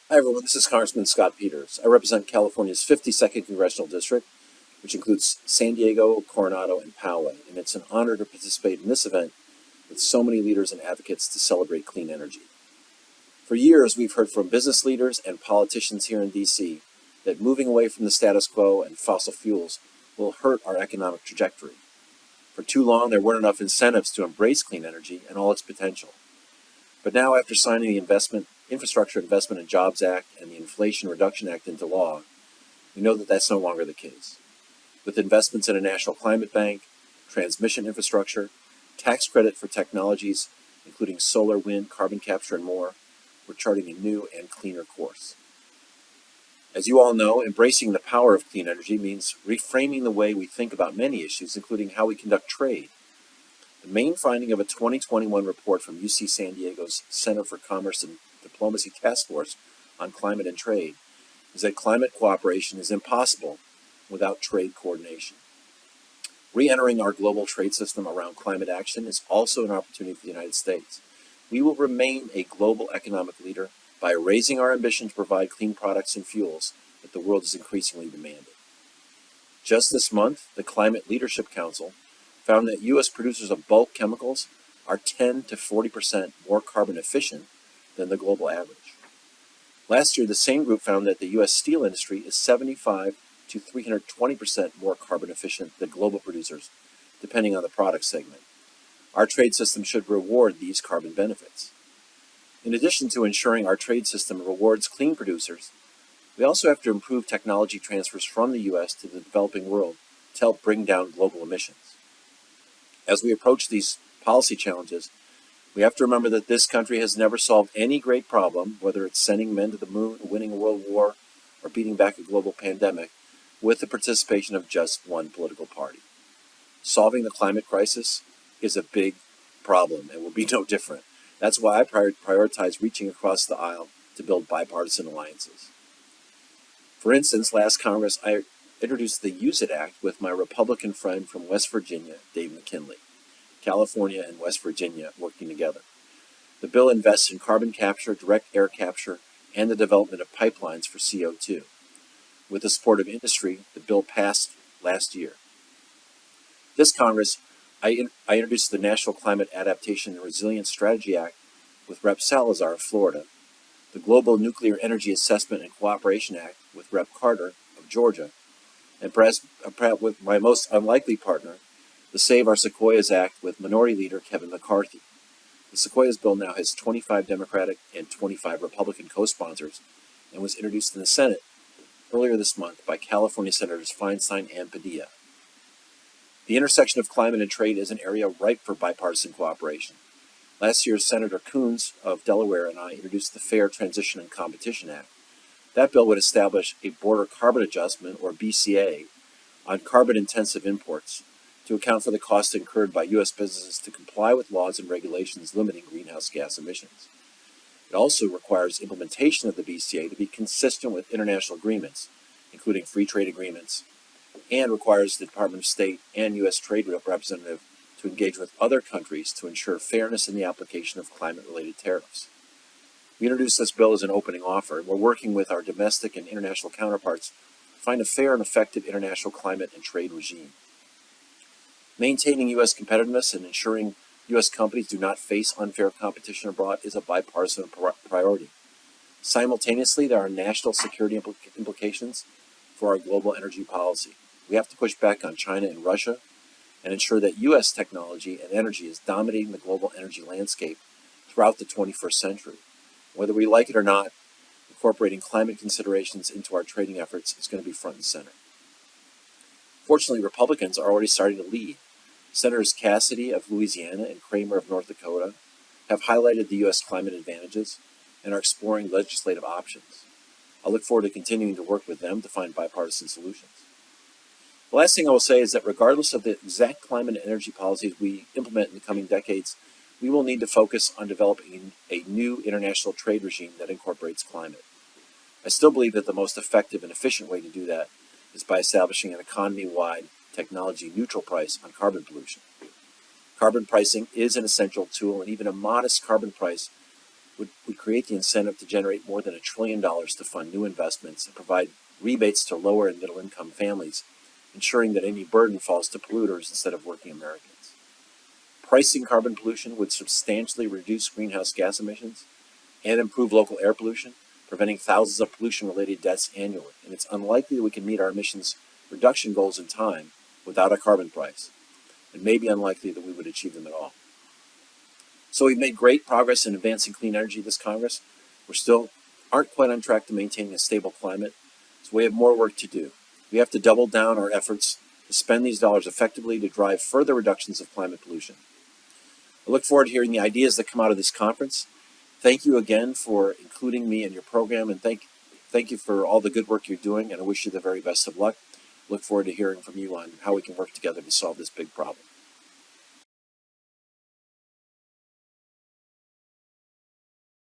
Hi everyone, this is Congressman Scott Peters. I represent California's 52nd Congressional District, which includes San Diego, Coronado, and Poway, and it's an honor to participate in this event with so many leaders and advocates to celebrate clean energy. For years, we've heard from business leaders and politicians here in D.C. that moving away from the status quo and fossil fuels will hurt our economic trajectory. For too long, there weren't enough incentives to embrace clean energy and all its potential. But now, after signing the Infrastructure Investment and Jobs Act and the Inflation Reduction Act into law, we know that that's no longer the case. With investments in a national climate bank, transmission infrastructure, tax credit for technologies, including solar, wind, carbon capture, and more, we're charting a new and cleaner course. As you all know, embracing the power of clean energy means reframing the way we think about many issues, including how we conduct trade. The main finding of a 2021 report from UC San Diego's Center for Commerce and Diplomacy Task Force on Climate and Trade is that climate cooperation is impossible without trade coordination. Re-entering our global trade system around climate action is also an opportunity for the United States. We will remain a global economic leader by raising our ambition to provide clean products and fuels that the world is increasingly demanding. Just this month, the Climate Leadership Council found that U.S. producers of bulk chemicals are 10 to 40% more carbon efficient than the global average. Last year, the same group found that the U.S. steel industry is 75 to 320% more carbon efficient than global producers, depending on the product segment. Our trade system should reward these carbon benefits. In addition to ensuring our trade system rewards clean producers, we also have to improve technology transfers from the U.S. to the developing world to help bring down global emissions. As we approach these policy challenges, we have to remember that this country has never solved any great problem, whether it's sending men to the moon, winning a world war, or beating back a global pandemic, with the participation of just one political party. Solving the climate crisis is a big problem and will be no different. That's why I prioritize reaching across the aisle to build bipartisan alliances. For instance, last Congress, I introduced the Use It Act with my Republican friend from West Virginia, Dave McKinley. California and West Virginia working together. The bill invests in carbon capture, direct air capture, and the development of pipelines for CO2. With the support of industry, the bill passed last year. This Congress, I introduced the National Climate Adaptation and Resilience Strategy Act with Rep. Salazar of Florida, the Global Nuclear Energy Assessment and Cooperation Act with Rep. Carter of Georgia, and perhaps with my most unlikely partner, the Save Our Sequoias Act with Minority Leader Kevin McCarthy. The Sequoias bill now has 25 Democratic and 25 Republican co-sponsors and was introduced in the Senate earlier this month by California Senators Feinstein and Padilla. The intersection of climate and trade is an area ripe for bipartisan cooperation. Last year, Senator Coons of Delaware and I introduced the Fair Transition and Competition Act. That bill would establish a border carbon adjustment, or BCA, on carbon-intensive imports to account for the costs incurred by U.S. businesses to comply with laws and regulations limiting greenhouse gas emissions. It also requires implementation of the BCA to be consistent with international agreements, including free trade agreements, and requires the Department of State and U.S. Trade Representative to engage with other countries to ensure fairness in the application of climate-related tariffs. We introduced this bill as an opening offer, and we're working with our domestic and international counterparts to find a fair and effective international climate and trade regime. Maintaining U.S. competitiveness and ensuring U.S. companies do not face unfair competition abroad is a bipartisan priority. Simultaneously, there are national security implications for our global energy policy. We have to push back on China and Russia and ensure that U.S. technology and energy is dominating the global energy landscape throughout the 21st century. Whether we like it or not, incorporating climate considerations into our trading efforts is going to be front and center. Fortunately, Republicans are already starting to lead. Senators Cassidy of Louisiana and Kramer of North Dakota have highlighted the U.S. climate advantages and are exploring legislative options. I look forward to continuing to work with them to find bipartisan solutions. The last thing I will say is that regardless of the exact climate and energy policies we implement in the coming decades, we will need to focus on developing a new international trade regime that incorporates climate. I still believe that the most effective and efficient way to do that is by establishing an economy-wide, technology-neutral price on carbon pollution. Carbon pricing is an essential tool, and even a modest carbon price would create the incentive to generate more than $1 trillion to fund new investments and provide rebates to lower and middle income families, ensuring that any burden falls to polluters instead of working Americans. Pricing carbon pollution would substantially reduce greenhouse gas emissions and improve local air pollution, preventing thousands of pollution-related deaths annually. And it's unlikely that we can meet our emissions reduction goals in time without a carbon price. It may be unlikely that we would achieve them at all. So we've made great progress in advancing clean energy this Congress. We still aren't quite on track to maintaining a stable climate, so we have more work to do. We have to double down our efforts to spend these dollars effectively to drive further reductions of climate pollution. I look forward to hearing the ideas that come out of this conference. Thank you again for including me in your program, and thank you for all the good work you're doing, and I wish you the very best of luck. Look forward to hearing from you on how we can work together to solve this big problem.